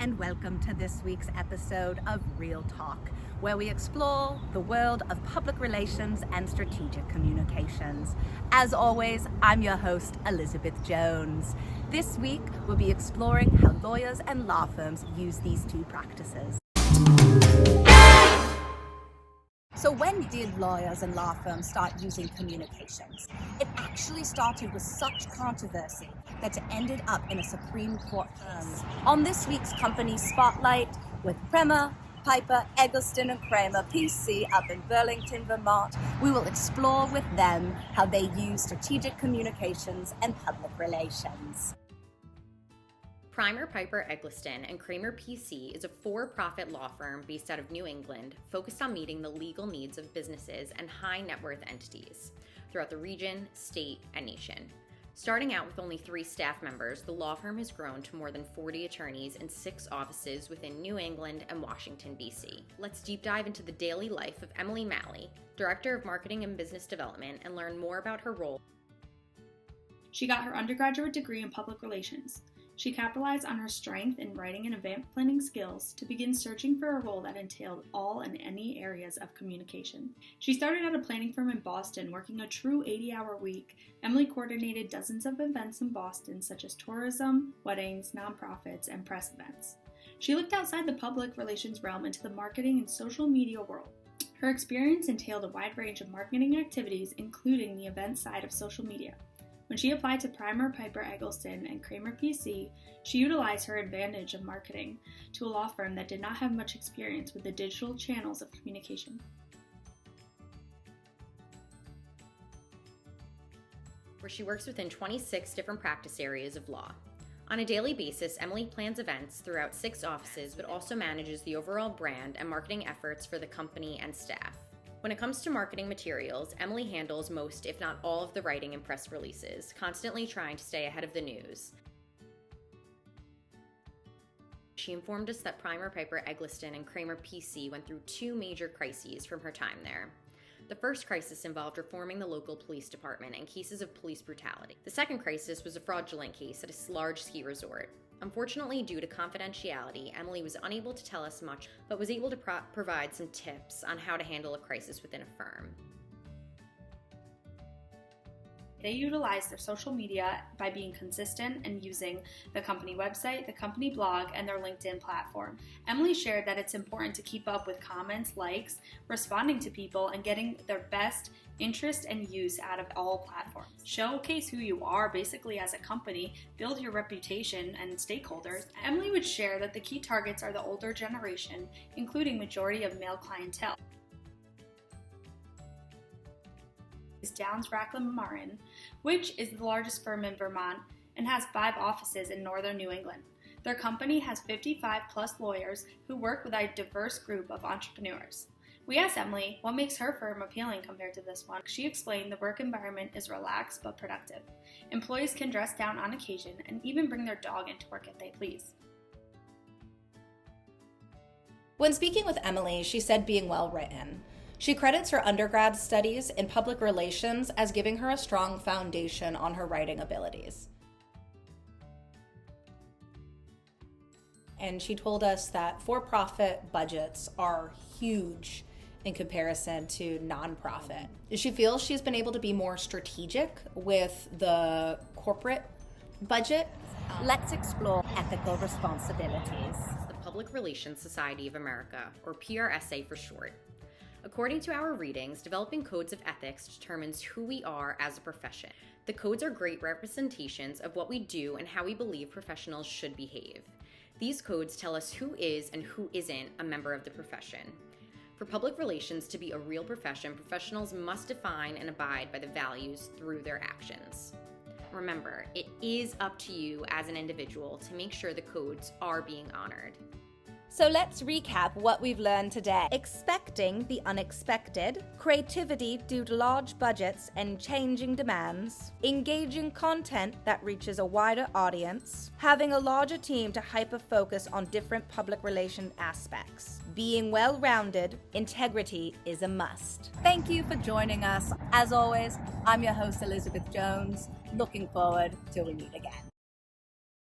and welcome to this week's episode of Real Talk, where we explore the world of public relations and strategic communications. As always, I'm your host, Elizabeth Jones. This week, we'll be exploring how lawyers and law firms use these two practices. So when did lawyers and law firms start using communications? It actually started with such controversy that it ended up in a Supreme Court case. On this week's Company Spotlight with Bremer, Piper, Eggleston and Kramer, PC, up in Burlington, Vermont, we will explore with them how they use strategic communications and public relations. Bremer, Piper, Eggleston and Kramer PC is a for-profit law firm based out of New England, focused on meeting the legal needs of businesses and high net worth entities throughout the region, state, and nation. Starting out with only 3 staff members, the law firm has grown to more than 40 attorneys and 6 offices within New England and Washington, D.C. Let's deep dive into the daily life of Emily Malley, Director of Marketing and Business Development, and learn more about her role. She got her undergraduate degree in public relations. She capitalized on her strength in writing and event planning skills to begin searching for a role that entailed all and any areas of communication. She started at a planning firm in Boston, working a true 80-hour week. Emily coordinated dozens of events in Boston, such as tourism, weddings, nonprofits, and press events. She looked outside the public relations realm into the marketing and social media world. Her experience entailed a wide range of marketing activities, including the event side of social media. When she applied to Bremer, Piper, Eggleston, and Kramer PC, she utilized her advantage of marketing to a law firm that did not have much experience with the digital channels of communication. Where she works within 26 different practice areas of law. On a daily basis, Emily plans events throughout 6 offices, but also manages the overall brand and marketing efforts for the company and staff. When it comes to marketing materials, Emily handles most, if not all, of the writing and press releases, constantly trying to stay ahead of the news. She informed us that Bremer, Piper, Eggleston, and Kramer PC went through 2 major crises from her time there. The first crisis involved reforming the local police department and cases of police brutality. The second crisis was a fraudulent case at a large ski resort. Unfortunately, due to confidentiality, Emily was unable to tell us much, but was able to provide some tips on how to handle a crisis within a firm. They utilize their social media by being consistent and using the company website, the company blog, and their LinkedIn platform. Emily shared that it's important to keep up with comments, likes, responding to people, and getting their best interest and use out of all platforms. Showcase who you are basically as a company, build your reputation and stakeholders. Emily would share that the key targets are the older generation, including majority of male clientele. Is Downs Rackham Martin, which is the largest firm in Vermont and has 5 offices in northern New England. Their company has 55 plus lawyers who work with a diverse group of entrepreneurs. We asked Emily what makes her firm appealing compared to this one. She explained the work environment is relaxed but productive. Employees can dress down on occasion and even bring their dog into work if they please. When speaking with Emily, she said being well written. She credits her undergrad studies in public relations as giving her a strong foundation on her writing abilities. And she told us that for-profit budgets are huge in comparison to nonprofit. She feels she's been able to be more strategic with the corporate budget. Let's explore ethical responsibilities. The Public Relations Society of America, or PRSA for short. According to our readings, developing codes of ethics determines who we are as a profession. The codes are great representations of what we do and how we believe professionals should behave. These codes tell us who is and who isn't a member of the profession. For public relations to be a real profession, professionals must define and abide by the values through their actions. Remember, it is up to you as an individual to make sure the codes are being honored. So let's recap what we've learned today. Expecting the unexpected, creativity due to large budgets and changing demands, engaging content that reaches a wider audience, having a larger team to hyper-focus on different public relation aspects. Being well-rounded, integrity is a must. Thank you for joining us. As always, I'm your host, Elizabeth Jones. Looking forward till we meet again.